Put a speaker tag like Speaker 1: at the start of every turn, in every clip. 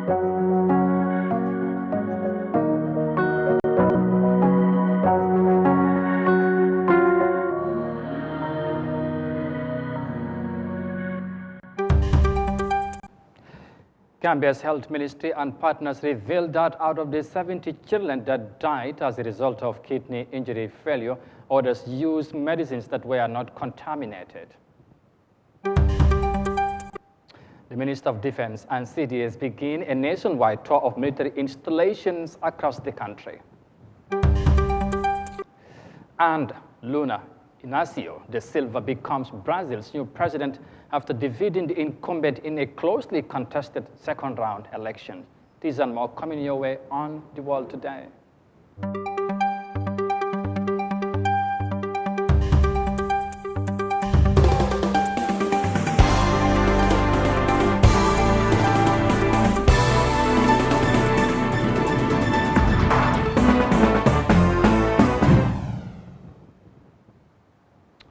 Speaker 1: Gambia's health ministry and partners revealed that out of the 70 children that died as a result of kidney injury failure, others used medicines that were not contaminated. The Minister of Defense and CDS begin a nationwide tour of military installations across the country. And Lula Inácio da Silva becomes Brazil's new president after defeating the incumbent in a closely contested second-round election. These and more coming your way on The World Today.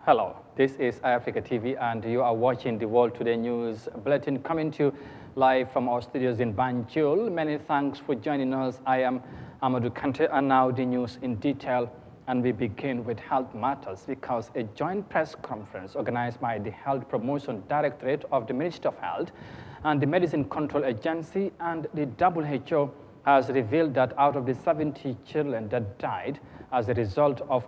Speaker 1: Hello, this is Eyeafrica TV, and you are watching the World Today News Bulletin coming to you live from our studios in Banjul. Many thanks for joining us. I am Amadou Kante, and now the news in detail. And we begin with health matters because a joint press conference organized by the Health Promotion Directorate of the Ministry of Health and the Medicine Control Agency and the WHO has revealed that out of the 70 children that died as a result of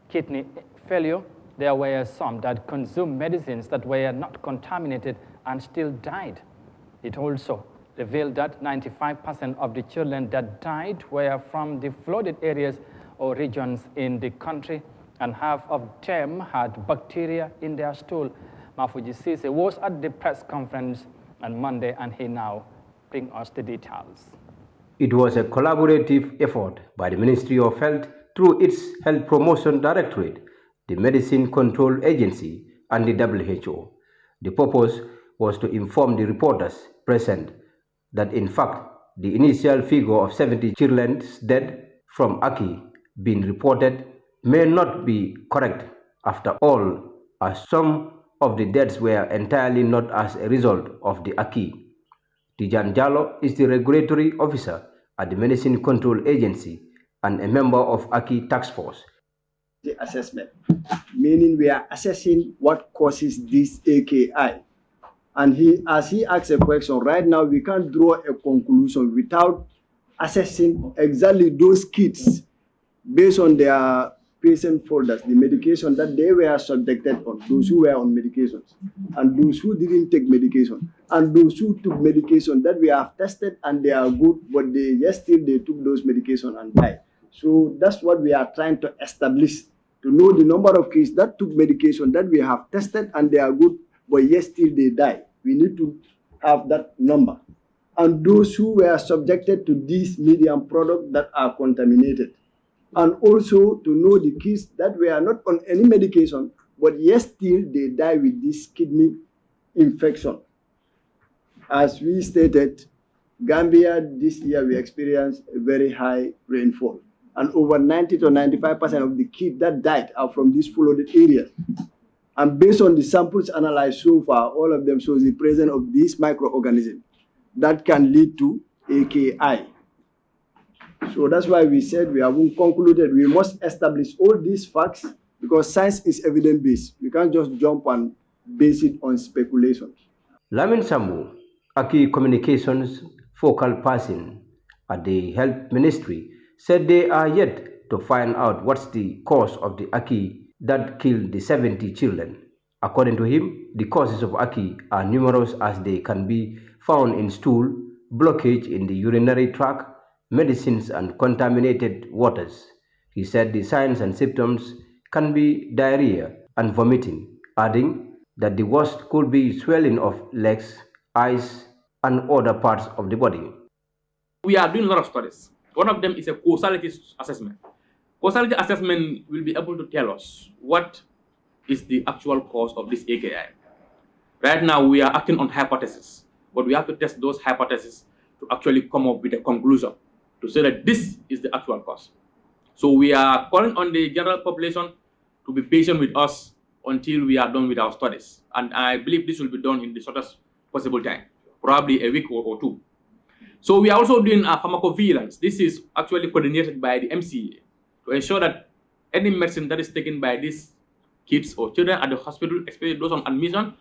Speaker 1: kidney failure, there were some that consumed medicines that were not contaminated and still died. It also revealed that 95% of the children that died were from the flooded areas or regions in the country, and half of them had bacteria in their stool. Mafuji Sise was at the press conference on Monday, and he now brings us the details.
Speaker 2: It was a collaborative effort by the Ministry of Health through its Health Promotion Directorate, the Medicine Control Agency, and the WHO. The purpose was to inform the reporters present that in fact the initial figure of 70 children dead from Aki being reported may not be correct after all, as some of the deaths were entirely not as a result of the Aki. Tijan Jallo is the regulatory officer at the Medicine Control Agency and a member of Aki Task Force.
Speaker 3: The assessment, meaning we are assessing what causes this AKI. And as he asks a question, right now we can't draw a conclusion without assessing exactly those kids based on their patient folders, the medication that they were subjected on, those who were on medications, and those who didn't take medication, and those who took medication that we have tested and they are good, but they took those medications and died. So that's what we are trying to establish, to know the number of cases that took medication that we have tested and they are good, but yet still they die. We need to have that number. And those who were subjected to these medium products that are contaminated. And also to know the kids that were not on any medication, but yet still they die with this kidney infection. As we stated, Gambia this year we experienced a very high rainfall. And over 90 to 95% of the kids that died are from these flooded areas. And based on the samples analyzed so far, all of them shows the presence of these microorganisms that can lead to AKI. So that's why we said we haven't concluded. We must establish all these facts because science is evidence-based. We can't just jump and base it on speculation.
Speaker 2: Lamin Sambu, Aki Communications focal person at the Health Ministry, said they are yet to find out what's the cause of the Aki that killed the 70 children. According to him, the causes of Aki are numerous as they can be found in stool, blockage in the urinary tract, medicines and contaminated waters. He said the signs and symptoms can be diarrhea and vomiting, adding that the worst could be swelling of legs, eyes, and other parts of the body.
Speaker 4: We are doing a lot of studies. One of them is a causality assessment. Causality assessment will be able to tell us what is the actual cause of this AKI. Right now, we are acting on hypotheses, but we have to test those hypotheses to actually come up with a conclusion to say that this is the actual cause. So we are calling on the general population to be patient with us until we are done with our studies. And I believe this will be done in the shortest possible time, probably a week or two. So we are also doing pharmacovigilance. This is actually coordinated by the MCA to ensure that any medicine that is taken by these kids or children at the hospital, especially those on admission,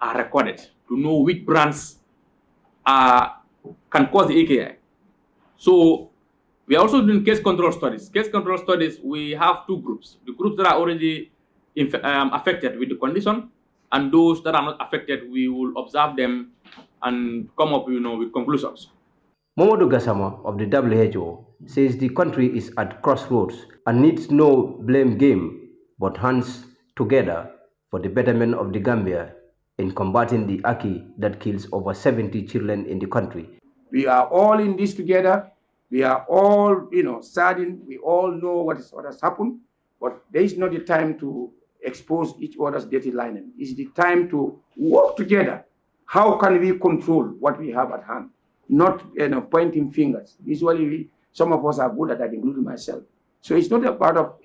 Speaker 4: are recorded to know which brands can cause the AKI. So we are also doing case control studies. Case control studies, we have two groups. The groups that are already affected with the condition, and those that are not affected, we will observe them and come up with conclusions.
Speaker 2: Momodou Gassama of the WHO says the country is at crossroads and needs no blame game, but hands together for the betterment of the Gambia in combating the Aki that kills over 70 children in the country.
Speaker 5: We are all in this together. We are all, saddened. We all know what has happened, but there is not the time to expose each other's dirty linen. It's the time to work together. How can we control what we have at hand? Not pointing fingers. Usually, some of us are good at that, including myself. So it's not about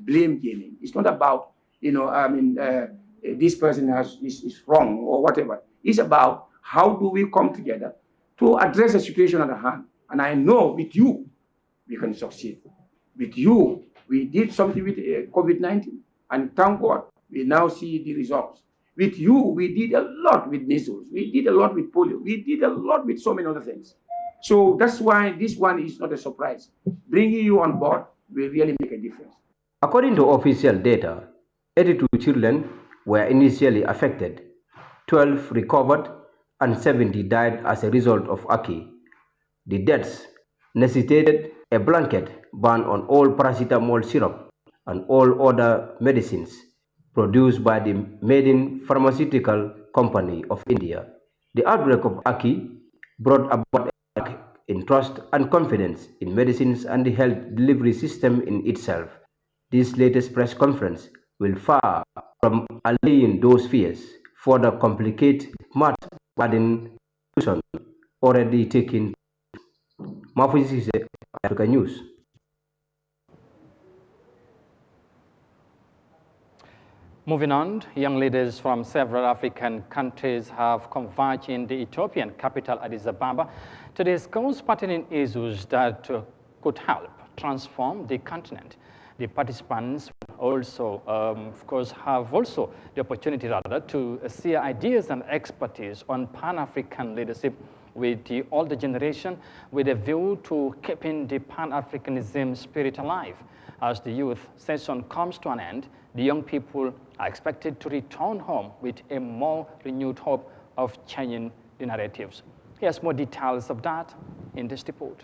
Speaker 5: blame gaming. It's not about, this person is wrong or whatever. It's about how do we come together to address the situation at hand. And I know with you, we can succeed. With you, we did something with COVID-19, and thank God, we now see the results. With you, we did a lot with measles. We did a lot with polio. We did a lot with so many other things. So that's why this one is not a surprise. Bringing you on board will really make a difference.
Speaker 2: According to official data, 82 children were initially affected, 12 recovered, and 70 died as a result of Aki. The deaths necessitated a blanket ban on all paracetamol syrup and all other medicines produced by the Maiden Pharmaceutical Company of India. The outbreak of Aki brought about a lack in trust and confidence in medicines and the health delivery system in itself. This latest press conference will far from allaying those fears, further complicate matters regarding solution already taken. Mafuji Africa News.
Speaker 1: Moving on, young leaders from several African countries have converged in the Ethiopian capital Addis Ababa to discuss pertinent issues that could help transform the continent. The participants also, of course, have also the opportunity to share ideas and expertise on Pan-African leadership with the older generation, with a view to keeping the Pan-Africanism spirit alive. As the youth session comes to an end, the young people are expected to return home with a more renewed hope of changing the narratives. Here's more details of that in this report.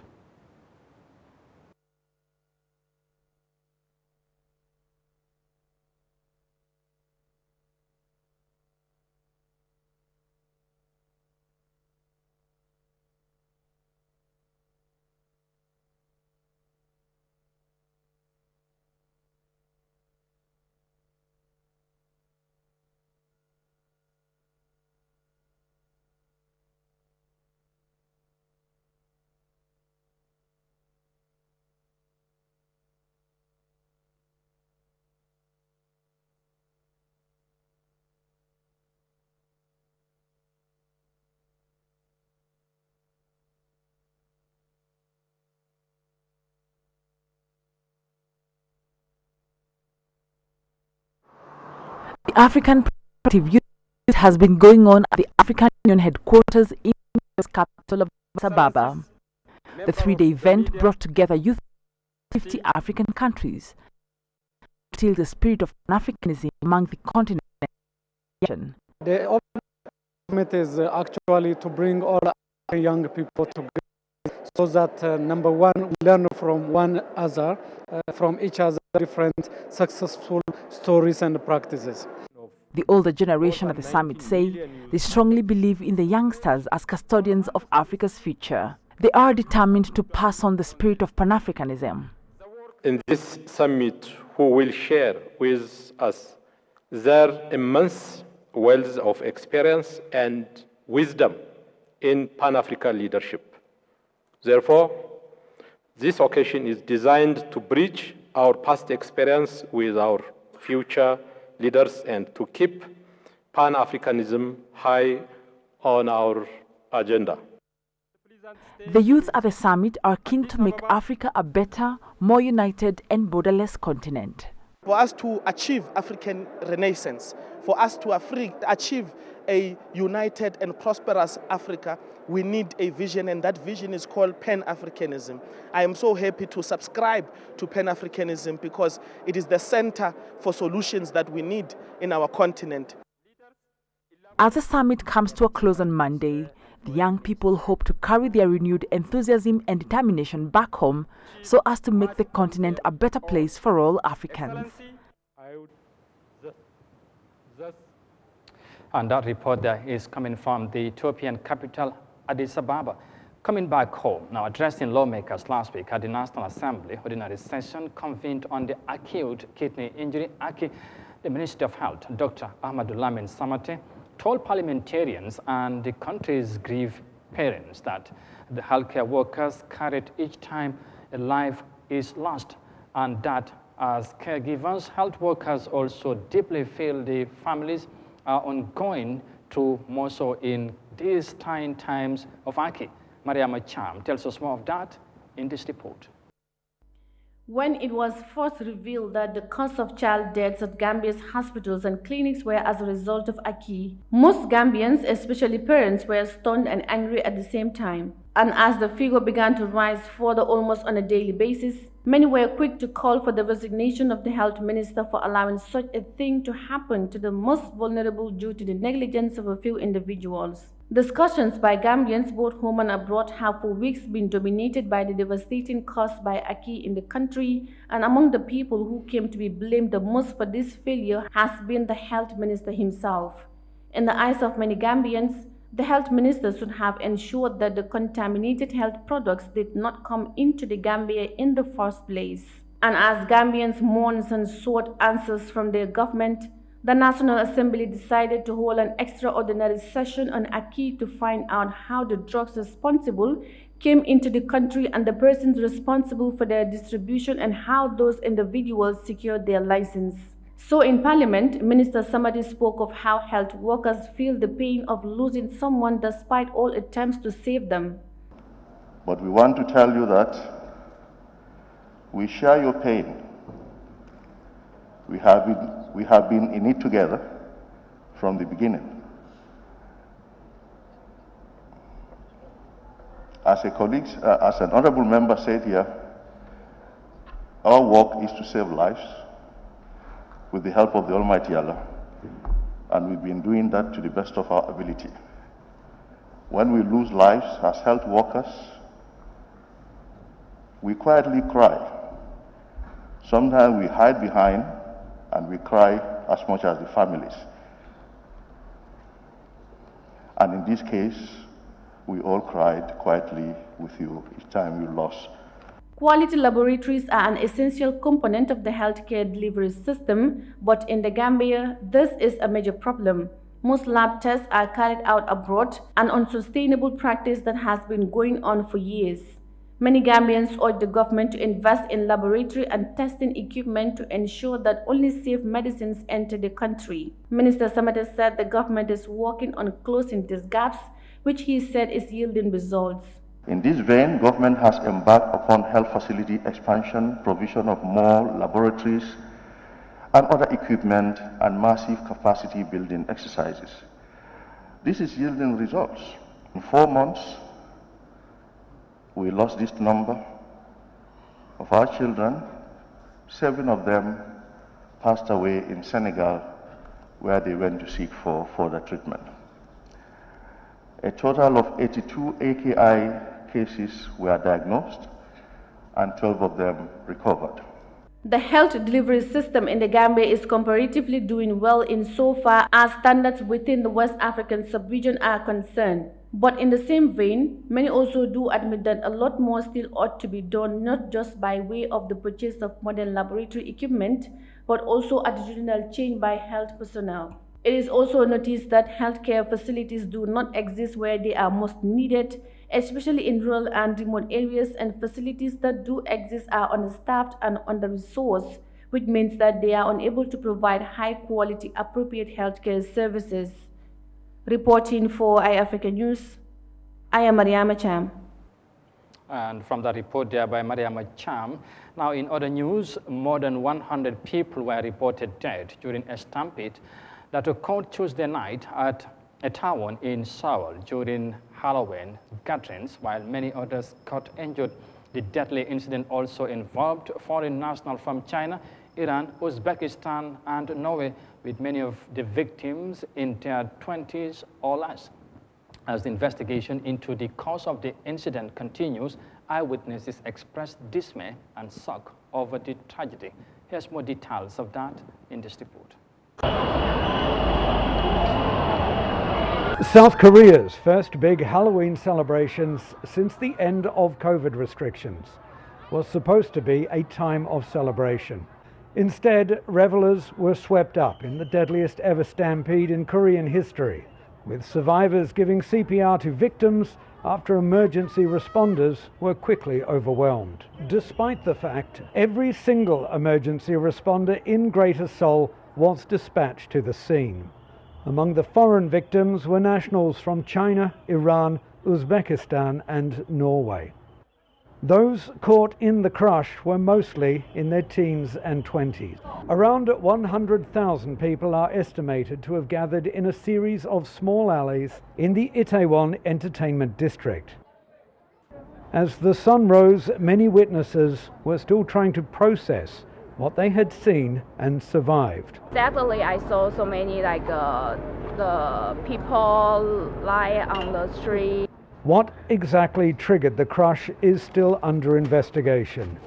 Speaker 6: The African Productive Youth has been going on at the African Union headquarters in the capital of Addis Ababa. The three-day event brought together youth from 50 African countries to instill the spirit of Pan-Africanism among the continent.
Speaker 7: The objective is actually to bring all young people together so that, number one, we learn from one another, from each other, different successful stories and practices.
Speaker 6: The older generation at the summit say they strongly believe in the youngsters as custodians of Africa's future. They are determined to pass on the spirit of Pan-Africanism.
Speaker 8: In this summit, who will share with us their immense wealth of experience and wisdom in Pan-African leadership. Therefore, this occasion is designed to bridge our past experience with our future leaders and to keep Pan-Africanism high on our agenda.
Speaker 6: The youth at the summit are keen to make Africa a better, more united and borderless continent.
Speaker 9: For us to achieve African renaissance, for us to achieve a united and prosperous Africa, we need a vision, and that vision is called Pan-Africanism. I am so happy to subscribe to Pan-Africanism because it is the center for solutions that we need in our continent.
Speaker 6: As the summit comes to a close on Monday, the young people hope to carry their renewed enthusiasm and determination back home so as to make the continent a better place for all Africans.
Speaker 1: And that report there is coming from the Ethiopian capital, Addis Ababa. Coming back home, now addressing lawmakers last week at the National Assembly ordinary session convened on the acute kidney injury, AKI, the Minister of Health, Dr. Ahmadu Lamin Samate, told parliamentarians and the country's grieved parents that the healthcare workers carried each time a life is lost, and that as caregivers, health workers also deeply feel the families are ongoing through more so in these trying times of Aki. Mariama Cham tells us more of that in this report.
Speaker 10: When it was first revealed that the cause of child deaths at Gambia's hospitals and clinics were as a result of Aki, most Gambians, especially parents, were stunned and angry at the same time. And as the figure began to rise further almost on a daily basis, many were quick to call for the resignation of the health minister for allowing such a thing to happen to the most vulnerable due to the negligence of a few individuals. Discussions by Gambians, both home and abroad, have for weeks been dominated by the devastating caused by Aki in the country, and among the people who came to be blamed the most for this failure has been the health minister himself. In the eyes of many Gambians, the health minister should have ensured that the contaminated health products did not come into the Gambia in the first place. And as Gambians mourned and sought answers from their government, the National Assembly decided to hold an extraordinary session on Aki to find out how the drugs responsible came into the country and the persons responsible for their distribution and how those individuals secured their license. So in Parliament, Minister Samadi spoke of how health workers feel the pain of losing someone despite all attempts to save them.
Speaker 11: But we want to tell you that we share your pain. We have been in it together from the beginning. As a colleague, as an honorable member said here, our work is to save lives with the help of the Almighty Allah, and we've been doing that to the best of our ability. When we lose lives as health workers, we quietly cry. Sometimes we hide behind and we cry as much as the families. And in this case, we all cried quietly with you each time you lost.
Speaker 10: Quality laboratories are an essential component of the healthcare delivery system, but in the Gambia, this is a major problem. Most lab tests are carried out abroad, an unsustainable practice that has been going on for years. Many Gambians urge the government to invest in laboratory and testing equipment to ensure that only safe medicines enter the country. Minister Samate said the government is working on closing these gaps, which he said is yielding results.
Speaker 11: In this vein, government has embarked upon health facility expansion, provision of more laboratories and other equipment, and massive capacity building exercises. This is yielding results. In 4 months, we lost this number of our children. 7 of them passed away in Senegal, where they went to seek for further treatment. A total of 82 AKI cases were diagnosed and 12 of them recovered.
Speaker 10: The health delivery system in the Gambia is comparatively doing well insofar as standards within the West African sub-region are concerned. But in the same vein, many also do admit that a lot more still ought to be done, not just by way of the purchase of modern laboratory equipment, but also attitudinal change by health personnel. It is also noticed that healthcare facilities do not exist where they are most needed, especially in rural and remote areas, and facilities that do exist are understaffed and under-resourced, which means that they are unable to provide high-quality, appropriate healthcare services. Reporting for Eyeafrica News, I am Mariama Cham.
Speaker 1: And from that report there by Yahya Jammeh. Now, in other news, more than 100 people were reported dead during a stampede that occurred Tuesday night at a town in Seoul during Halloween gatherings, while many others got injured. The deadly incident also involved foreign nationals from China, Iran, Uzbekistan, and Norway, with many of the victims in their 20s or less. As the investigation into the cause of the incident continues, eyewitnesses expressed dismay and shock over the tragedy. Here's more details of that in this report.
Speaker 12: South Korea's first big Halloween celebrations since the end of COVID restrictions was supposed to be a time of celebration. Instead, revelers were swept up in the deadliest ever stampede in Korean history, with survivors giving CPR to victims after emergency responders were quickly overwhelmed. Despite the fact every single emergency responder in Greater Seoul was dispatched to the scene. Among the foreign victims were nationals from China, Iran, Uzbekistan, and Norway. Those caught in the crush were mostly in their teens and 20s. Around 100,000 people are estimated to have gathered in a series of small alleys in the Itaewon Entertainment District. As the sun rose, many witnesses were still trying to process what they had seen and survived.
Speaker 13: Sadly, I saw so many the people lie on the street.
Speaker 12: What exactly triggered the crush is still under investigation,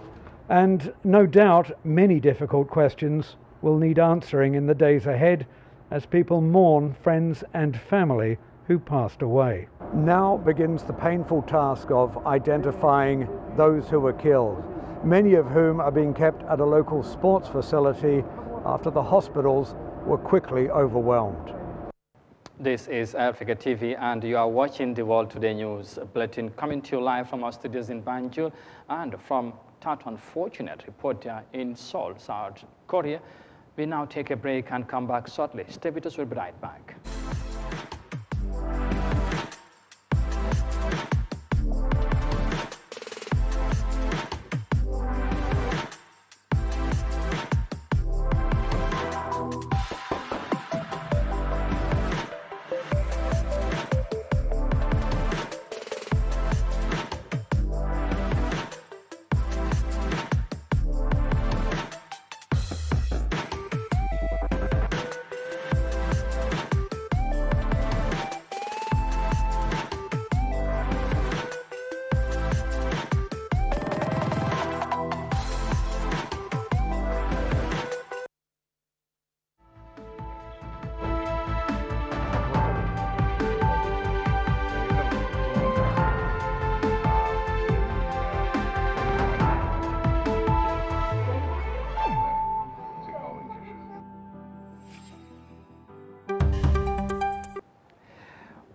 Speaker 12: and no doubt many difficult questions will need answering in the days ahead as people mourn friends and family who passed away. Now begins the painful task of identifying those who were killed, many of whom are being kept at a local sports facility after the hospitals were quickly overwhelmed.
Speaker 1: This is Eyeafrica TV, and you are watching the World Today News Bulletin, coming to you live from our studios in Banjul and from that unfortunate report in Seoul, South Korea. We now take a break and come back shortly. Stay with us, we'll be right back.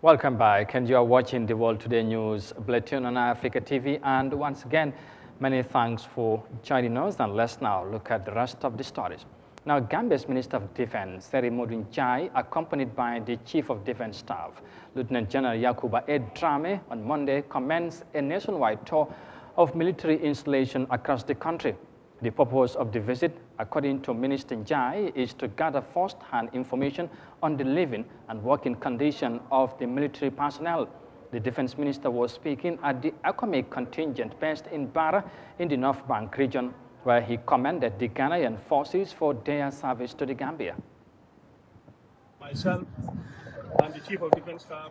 Speaker 1: Welcome back, and you are watching the World Today News Bulletin on Eyeafrica TV. And once again, many thanks for joining us. And let's now look at the rest of the stories. Now, Gambia's Minister of Defense, Yahya Jammeh, accompanied by the Chief of Defense Staff, Lieutenant General Yahya Jammeh, on Monday commenced a nationwide tour of military installations across the country. The purpose of the visit, according to Minister Jammeh, is to gather first-hand information on the living and working condition of the military personnel. The Defense Minister was speaking at the Economic Contingent based in Barra in the North Bank region, where he commended the Ghanaian forces for their service to the Gambia.
Speaker 14: Myself and the Chief of Defense Staff,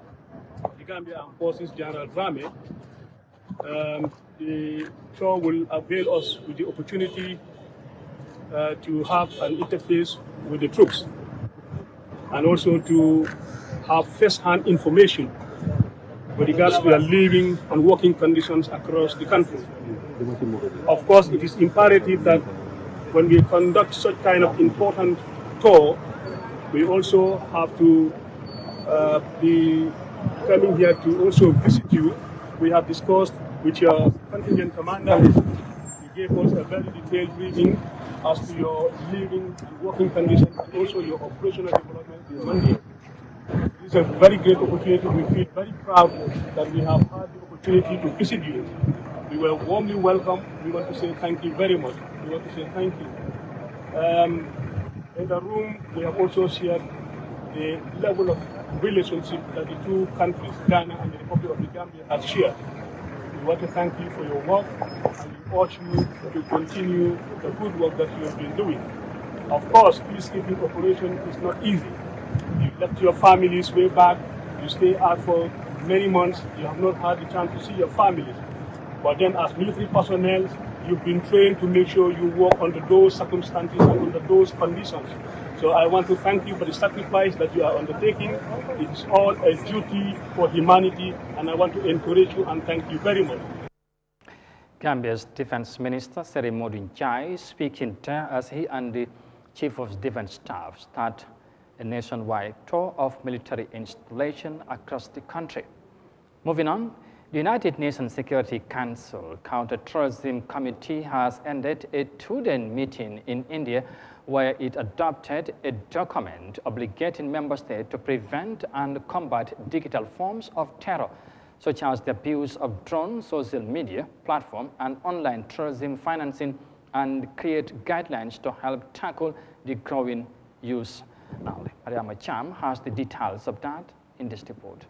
Speaker 14: the Gambia Armed Forces, General Jammeh, the tour will avail us with the opportunity to have an interface with the troops and also to have first-hand information with regards to their living and working conditions across the country. Of course, it is imperative that when we conduct such kind of important tour, we also have to be coming here to also visit you. We have discussed with your contingent commander. You gave us a very detailed briefing as to your living and working conditions and also your operational development in Monday. This is a very great opportunity. We feel very proud that we have had the opportunity to visit you. We were warmly welcomed. We want to say thank you very much. We want to say thank you. In the room, we have also shared the level of relationship that the two countries, Ghana and the Republic of the Gambia, have shared. We want to thank you for your work, and we urge you to continue the good work that you have been doing. Of course, peacekeeping operation is not easy. You left your families way back. You stay out for many months. You have not had the chance to see your families. But then as military personnel, you've been trained to make sure you work under those circumstances and under those conditions. So I want to thank you for the sacrifice that you are undertaking. It's all a duty for humanity, and I want to encourage you and thank you very much.
Speaker 1: Gambia's Defense Minister, Seri Modou Njie, speaking there as he and the Chief of Defense Staff start a nationwide tour of military installation across the country. Moving on, the United Nations Security Council Counter-Terrorism Committee has ended a two-day meeting in India where it adopted a document obligating member states to prevent and combat digital forms of terror, such as the abuse of drones, social media platform, and online terrorism financing, and create guidelines to help tackle the growing use. Now, Yahya Jammeh has the details of that in this report.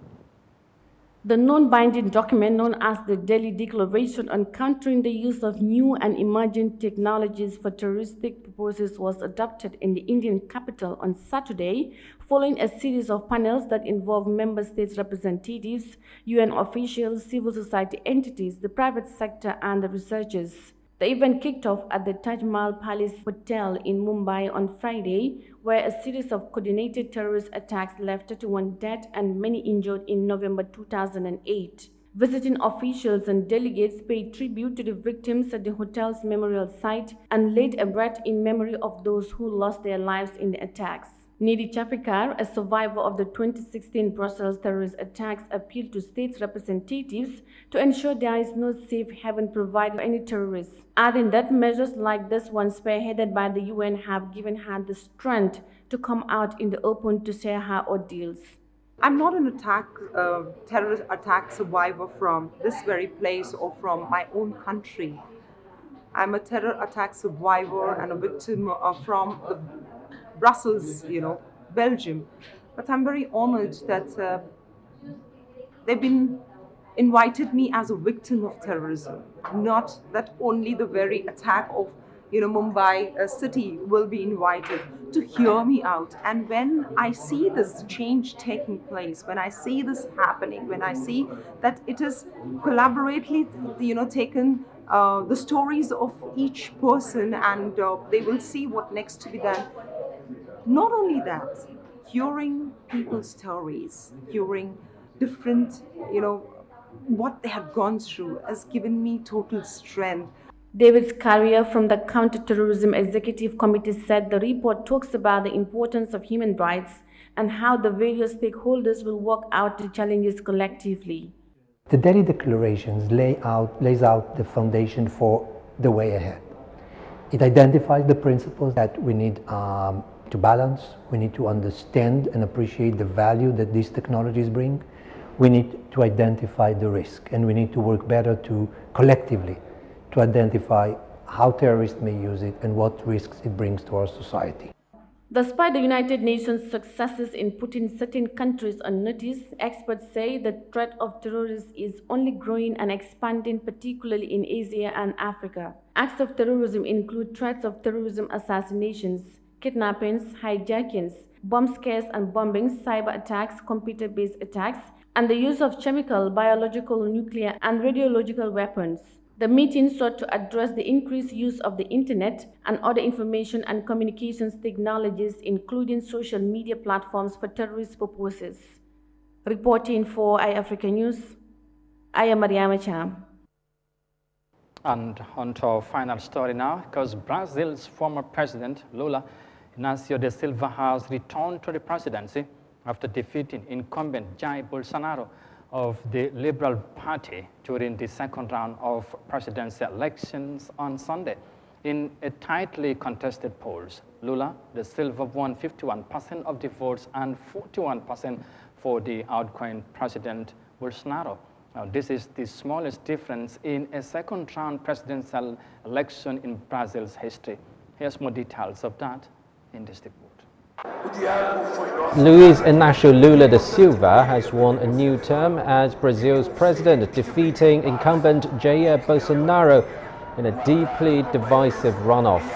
Speaker 10: The non-binding document known as the Delhi Declaration on Countering the Use of New and Emerging Technologies for Terroristic Purposes was adopted in the Indian capital on Saturday, following a series of panels that involved member states representatives, UN officials, civil society entities, the private sector, and the researchers. The event kicked off at the Taj Mahal Palace Hotel in Mumbai on Friday, where a series of coordinated terrorist attacks left 31 dead and many injured in November 2008. Visiting officials and delegates paid tribute to the victims at the hotel's memorial site and laid a breath in memory of those who lost their lives in the attacks. Nidhi Chapikar, a survivor of the 2016 Brussels terrorist attacks, appealed to states' representatives to ensure there is no safe haven provided for any terrorists, adding that measures like this one spearheaded by the UN have given her the strength to come out in the open to share her ordeals.
Speaker 15: I'm not an terrorist attack survivor from this very place or from my own country. I'm a terror attack survivor and a victim from the Brussels, Belgium. But I'm very honored that they've been invited me as a victim of terrorism, not that only the very attack of Mumbai city will be invited to hear me out. And when I see this change taking place, when I see this happening, when I see that it is collaboratively taken the stories of each person and they will see what next to be done. Not only that, hearing people's stories, hearing different, what they have gone through has given me total strength.
Speaker 10: David Scaria from the Counter-Terrorism Executive Committee said the report talks about the importance of human rights and how the various stakeholders will work out the challenges collectively.
Speaker 16: The Delhi Declaration lays out the foundation for the way ahead. It identifies the principles that we need to balance. We need to understand and appreciate the value that these technologies bring. We need to identify the risk, and we need to work better collectively to identify how terrorists may use it and what risks it brings to our society.
Speaker 10: Despite the United Nations' successes in putting certain countries on notice, experts say the threat of terrorists is only growing and expanding, particularly in Asia and Africa. Acts of terrorism include threats of terrorism assassinations, kidnappings, hijackings, bomb scares and bombings, cyber attacks, computer-based attacks, and the use of chemical, biological, nuclear, and radiological weapons. The meeting sought to address the increased use of the internet and other information and communications technologies, including social media platforms, for terrorist purposes. Reporting for Eyeafrica News, I am Yahya Jammeh.
Speaker 1: And on to our final story now, because Brazil's former president, Lula Inácio da Silva, has returned to the presidency after defeating incumbent Jair Bolsonaro of the Liberal Party during the second round of presidential elections on Sunday. In a tightly contested polls, Lula da Silva won 51% of the votes and 41% for the outgoing President Bolsonaro. Now, this is the smallest difference in a second-round presidential election in Brazil's history. Here's more details of that in this report.
Speaker 17: Luiz Inácio Lula da Silva has won a new term as Brazil's president, defeating incumbent Jair Bolsonaro in a deeply divisive runoff.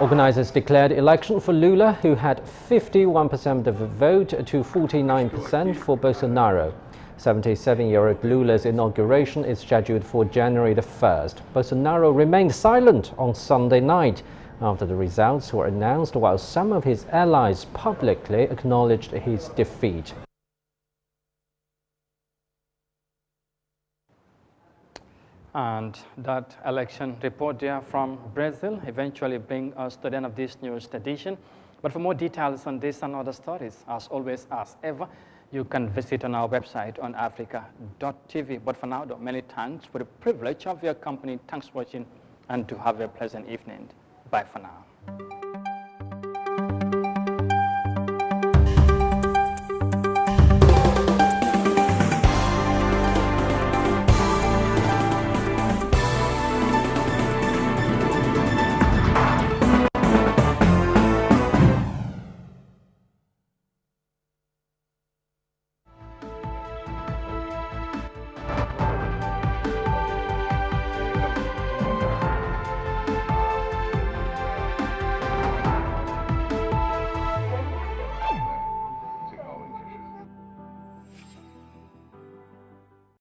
Speaker 17: Organizers declared election for Lula, who had 51% of the vote, to 49% for Bolsonaro. 77-year-old Lula's inauguration is scheduled for January the 1st. Bolsonaro remained silent on Sunday night after the results were announced, while some of his allies publicly acknowledged his defeat.
Speaker 1: And that election report there from Brazil eventually brings us to the end of this news edition. But for more details on this and other stories, as always, as ever, you can visit on our website on Eyeafrica.tv. But for now, though, many thanks for the privilege of your company. Thanks for watching, and to have a pleasant evening. Bye for now.